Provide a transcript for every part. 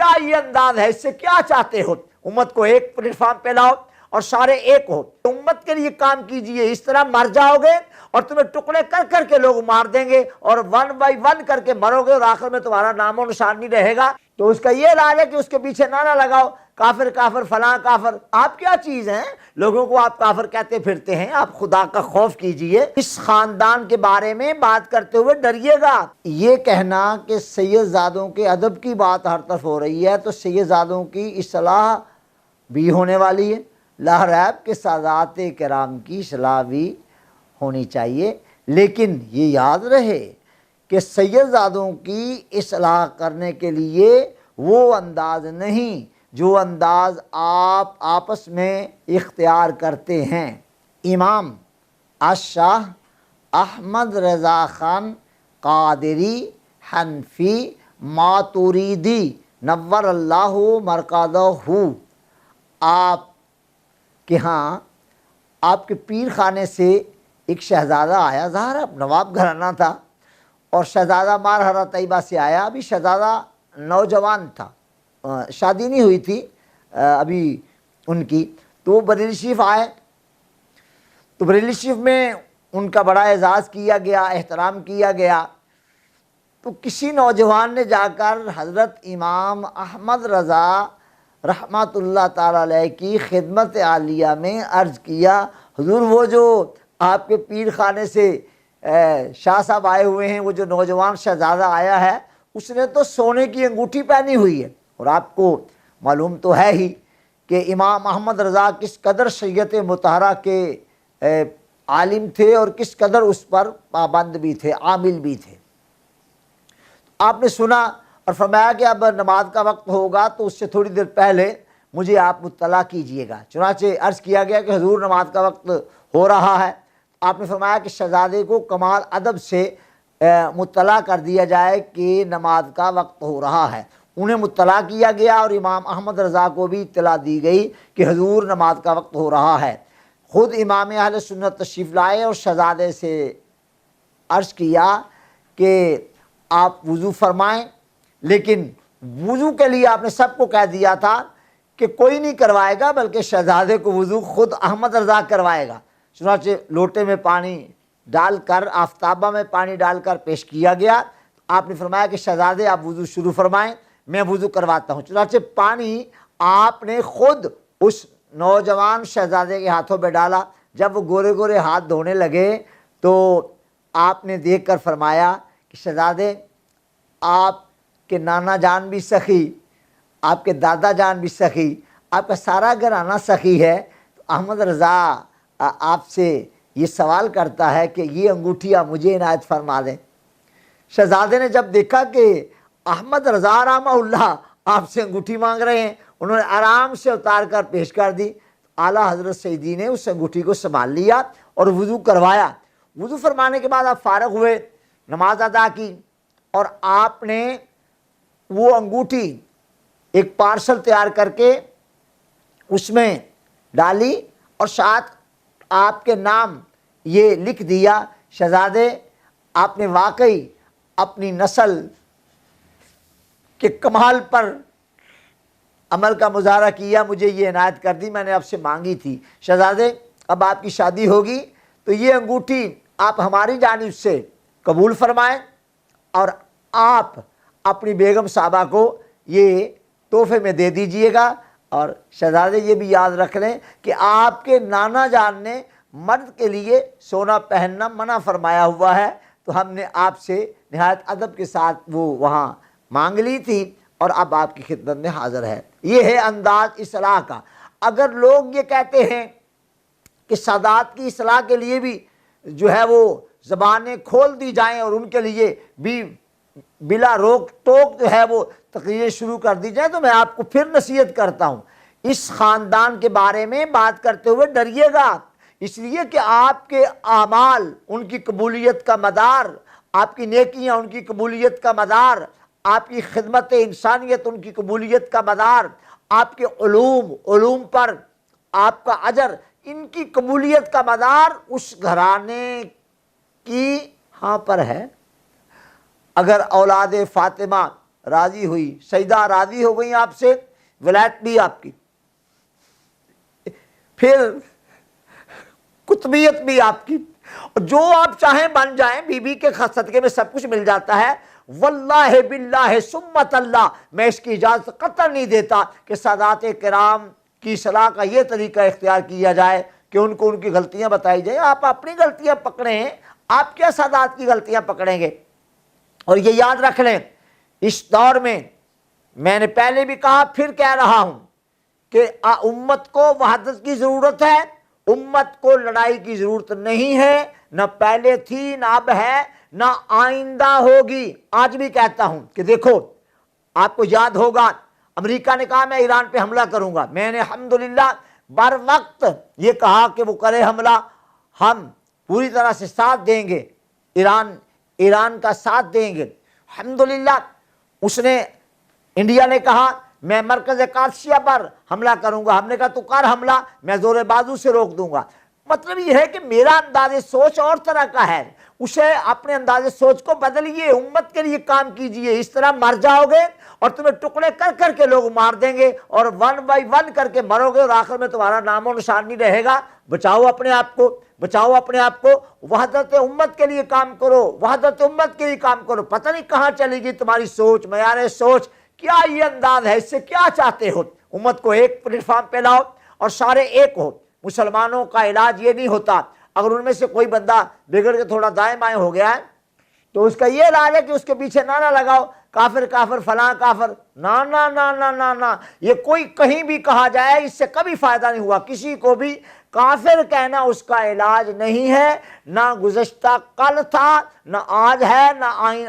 کیا یہ انداز ہے، اس سے کیا چاہتے ہو؟ امت کو ایک پلیٹ فارم پہ لاؤ اور سارے ایک ہو، امت کے لیے کام کیجئے، اس طرح مر جاؤ گے اور تمہیں ٹکڑے کر کر کے لوگ مار دیں گے اور ون بائی ون کر کے مرو گے اور آخر میں تمہارا نام و نشان نہیں رہے گا۔ تو اس کا یہ علاج ہے کہ اس کے پیچھے نعرہ لگاؤ، کافر کافر فلاں کافر۔ آپ کیا چیز ہیں؟ لوگوں کو آپ کافر کہتے پھرتے ہیں، آپ خدا کا خوف کیجئے۔ اس خاندان کے بارے میں بات کرتے ہوئے ڈریے گا۔ یہ کہنا کہ سید زادوں کے ادب کی بات ہر طرف ہو رہی ہے تو سید زادوں کی اصلاح بھی ہونے والی ہے، لا ریب کہ سادات کرام کی اصلاح بھی ہونی چاہیے، لیکن یہ یاد رہے کہ سید زادوں کی اصلاح کرنے کے لیے وہ انداز نہیں جو انداز آپ آپس میں اختیار کرتے ہیں۔ امام الشاہ احمد رضا خان قادری حنفی ماتوریدی نور اللہ مرقدہ، آپ کہ ہاں آپ کے پیر خانے سے ایک شہزادہ آیا، ظاہر نواب گھرانہ تھا، اور شہزادہ مارحرہ طیبہ سے آیا، ابھی شہزادہ نوجوان تھا، شادی نہیں ہوئی تھی ابھی ان کی، تو وہ بریلی شریف آئے، تو بریلی شریف میں ان کا بڑا اعزاز کیا گیا، احترام کیا گیا۔ تو کسی نوجوان نے جا کر حضرت امام احمد رضا رحمۃ اللہ تعالیٰ علیہ کی خدمت عالیہ میں عرض کیا، حضور وہ جو آپ کے پیر خانے سے شاہ صاحب آئے ہوئے ہیں، وہ جو نوجوان شہزادہ آیا ہے، اس نے تو سونے کی انگوٹھی پہنی ہوئی ہے، اور آپ کو معلوم تو ہے ہی کہ امام احمد رضا کس قدر شریعت مطہرہ کے عالم تھے اور کس قدر اس پر پابند بھی تھے، عامل بھی تھے۔ آپ نے سنا اور فرمایا کہ اب نماز کا وقت ہوگا تو اس سے تھوڑی دیر پہلے مجھے آپ مطلع کیجئے گا۔ چنانچہ عرض کیا گیا کہ حضور نماز کا وقت ہو رہا ہے۔ آپ نے فرمایا کہ شہزادے کو کمال ادب سے مطلع کر دیا جائے کہ نماز کا وقت ہو رہا ہے۔ انہیں مطلع کیا گیا اور امام احمد رضا کو بھی اطلاع دی گئی کہ حضور نماز کا وقت ہو رہا ہے۔ خود امام اہل سنت تشریف لائے اور شہزادے سے عرض کیا کہ آپ وضو فرمائیں، لیکن وضو کے لیے آپ نے سب کو کہہ دیا تھا کہ کوئی نہیں کروائے گا بلکہ شہزادے کو وضو خود احمد رضا کروائے گا۔ چنانچہ لوٹے میں پانی ڈال کر، آفتابہ میں پانی ڈال کر پیش کیا گیا۔ آپ نے فرمایا کہ شہزادے آپ وضو شروع فرمائیں، میں وضو کرواتا ہوں۔ چنانچہ پانی آپ نے خود اس نوجوان شہزادے کے ہاتھوں پہ ڈالا۔ جب وہ گورے گورے ہاتھ دھونے لگے تو آپ نے دیکھ کر فرمایا کہ شہزادے آپ کے نانا جان بھی سخی، آپ کے دادا جان بھی سخی، آپ کا سارا گھرانہ سخی ہے، تو احمد رضا آپ سے یہ سوال کرتا ہے کہ یہ انگوٹھیاں مجھے عنایت فرما دیں۔ شہزادے نے جب دیکھا کہ احمد رضا رحمہ اللہ آپ سے انگوٹھی مانگ رہے ہیں، انہوں نے آرام سے اتار کر پیش کر دی۔ اعلیٰ حضرت سیدی نے اس انگوٹھی کو سنبھال لیا اور وضو کروایا۔ وضو فرمانے کے بعد آپ فارغ ہوئے، نماز ادا کی، اور آپ نے وہ انگوٹھی ایک پارسل تیار کر کے اس میں ڈالی اور ساتھ آپ کے نام یہ لکھ دیا، شہزادے آپ نے واقعی اپنی نسل کے کمال پر عمل کا مظاہرہ کیا، مجھے یہ عنایت کر دی، میں نے آپ سے مانگی تھی۔ شہزادے اب آپ کی شادی ہوگی تو یہ انگوٹھی آپ ہماری جانب سے قبول فرمائیں اور آپ اپنی بیگم صاحبہ کو یہ تحفے میں دے دیجئے گا۔ اور شہزادے یہ بھی یاد رکھ لیں کہ آپ کے نانا جان نے مرد کے لیے سونا پہننا منع فرمایا ہوا ہے، تو ہم نے آپ سے نہایت ادب کے ساتھ وہ وہاں مانگ لی تھی اور اب آپ کی خدمت میں حاضر ہے۔ یہ ہے انداز اصلاح کا۔ اگر لوگ یہ کہتے ہیں کہ سادات کی اصلاح کے لیے بھی جو ہے وہ زبانیں کھول دی جائیں اور ان کے لیے بھی بلا روک ٹوک جو ہے وہ تقریریں شروع کر دی جائیں، تو میں آپ کو پھر نصیحت کرتا ہوں، اس خاندان کے بارے میں بات کرتے ہوئے ڈریے گا، اس لیے کہ آپ کے اعمال ان کی قبولیت کا مدار، آپ کی نیکیاں ان کی قبولیت کا مدار، آپ کی خدمت انسانیت ان کی قبولیت کا مدار، آپ کے علوم پر آپ کا اجر، ان کی قبولیت کا مدار اس گھرانے کی ہاں پر ہے۔ اگر اولاد فاطمہ راضی ہوئی, سیدہ راضی ہو گئی آپ سے, ولایت بھی آپ کی, پھر قطبیت بھی آپ کی, جو آپ چاہیں بن جائیں, بی بی کے صدقے میں سب کچھ مل جاتا ہے. واللہ باللہ سمت اللہ, میں اس کی اجازت قطعاً نہیں دیتا کہ سادات کرام کی اصلاح کا یہ طریقہ اختیار کیا جائے کہ ان کو ان کی غلطیاں بتائی جائیں. آپ اپنی غلطیاں پکڑیں, آپ کیا سادات کی غلطیاں پکڑیں گے؟ اور یہ یاد رکھ لیں, اس دور میں نے پہلے بھی کہا, پھر کہہ رہا ہوں کہ امت کو وحدت کی ضرورت ہے, امت کو لڑائی کی ضرورت نہیں ہے, نہ پہلے تھی, نہ اب ہے, نہ آئندہ ہوگی. آج بھی کہتا ہوں کہ دیکھو, آپ کو یاد ہوگا امریکہ نے کہا میں ایران پہ حملہ کروں گا, میں نے الحمدللہ بر وقت یہ کہا کہ وہ کرے حملہ, ہم پوری طرح سے ساتھ دیں گے, ایران کا ساتھ دیں گے. الحمدللہ اس نے, انڈیا نے کہا میں مرکز قادسیہ پر حملہ کروں گا, ہم نے کہا تو کر حملہ, میں زور بازو سے روک دوں گا. مطلب یہ ہے کہ میرا انداز سوچ اور طرح کا ہے, اسے اپنے انداز سوچ کو بدلیے, امت کے لیے کام کیجئے. اس طرح مر جاؤ گے اور تمہیں ٹکڑے کر کر کے لوگ مار دیں گے, اور ون بائی ون کر کے مرو گے, اور آخر میں تمہارا نام و نشان نہیں رہے گا. بچاؤ اپنے آپ کو, بچاؤ اپنے آپ کو, وحدت امت کے لیے کام کرو, وحدت امت کے لیے کام کرو. پتہ نہیں کہاں چلے گی تمہاری سوچ, معیار سوچ. کیا یہ انداز ہے؟ اس سے کیا چاہتے ہو؟ امت کو ایک پلیٹ فارم پہ لاؤ اور سارے ایک ہو. مسلمانوں کا علاج یہ نہیں ہوتا, اگر ان میں سے کوئی بندہ بگڑ کے تھوڑا دائیں بائیں ہو گیا ہے تو اس کا یہ علاج ہے کہ اس کے پیچھے نعرہ لگاؤ, کافر کافر فلاں کافر. نا نا نا نا نا نا, یہ کوئی کہیں بھی کہا جائے اس سے کبھی فائدہ نہیں ہوا. کسی کو بھی کافر کہنا اس کا علاج نہیں ہے, نہ گزشتہ کل تھا, نہ آج ہے, نہ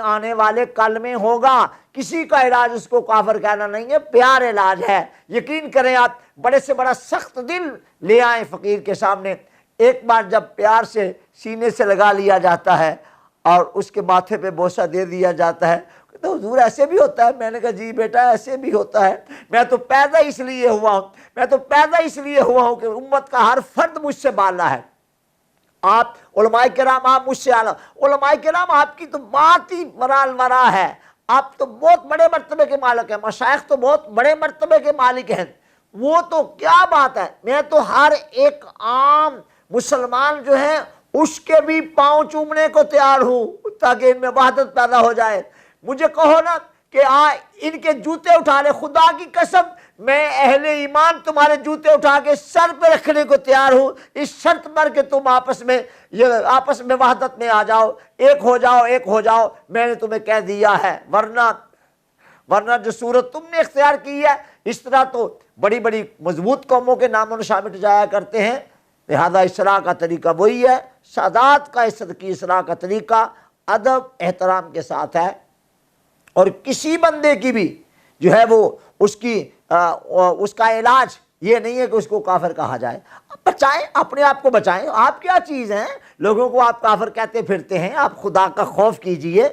آنے والے کل میں ہوگا. کسی کا علاج اس کو کافر کہنا نہیں ہے, پیار علاج ہے. یقین کریں آپ, بڑے سے بڑا سخت دل لے آئیں فقیر کے سامنے, ایک بار جب پیار سے سینے سے لگا لیا جاتا ہے اور اس کے ماتھے پہ بوسہ دے دیا جاتا ہے, تو حضور ایسے بھی ہوتا ہے؟ میں نے کہا جی بیٹا ایسے بھی ہوتا ہے, میں تو پیدا اس لیے ہوا ہوں, میں تو پیدا اس لیے ہوا ہوں کہ امت کا ہر فرد مجھ سے بالا ہے. آپ علماء کرام, آپ مجھ سے اعلیٰ. علماء کرام آپ کی تو بات ہی مرال مرا ہے, آپ تو بہت بڑے مرتبے کے مالک ہیں, مشائخ تو بہت بڑے مرتبے کے مالک ہیں. وہ تو کیا بات ہے, میں تو ہر ایک عام مسلمان جو ہے اس کے بھی پاؤں چومنے کو تیار ہوں تاکہ ان میں وحدت پیدا ہو جائے. مجھے کہو نا کہ ان کے جوتے اٹھا لے, خدا کی قسم میں اہل ایمان تمہارے جوتے اٹھا کے سر پہ رکھنے کو تیار ہوں, اس شرط پر کہ تم آپس میں وحدت میں آ جاؤ, ایک ہو جاؤ, ایک ہو جاؤ. میں نے تمہیں کہہ دیا ہے, ورنہ جو صورت تم نے اختیار کی ہے اس طرح تو بڑی بڑی مضبوط قوموں کے نام و نشان مٹ جایا کرتے ہیں. لہذا اصلاح کا طریقہ وہی ہے, سادات کا کی اصلاح کا طریقہ ادب احترام کے ساتھ ہے, اور کسی بندے کی بھی جو ہے وہ اس کا علاج یہ نہیں ہے کہ اس کو کافر کہا جائے. بچائیں اپنے آپ کو, بچائیں. آپ کیا چیز ہیں, لوگوں کو آپ کافر کہتے پھرتے ہیں, آپ خدا کا خوف کیجئے.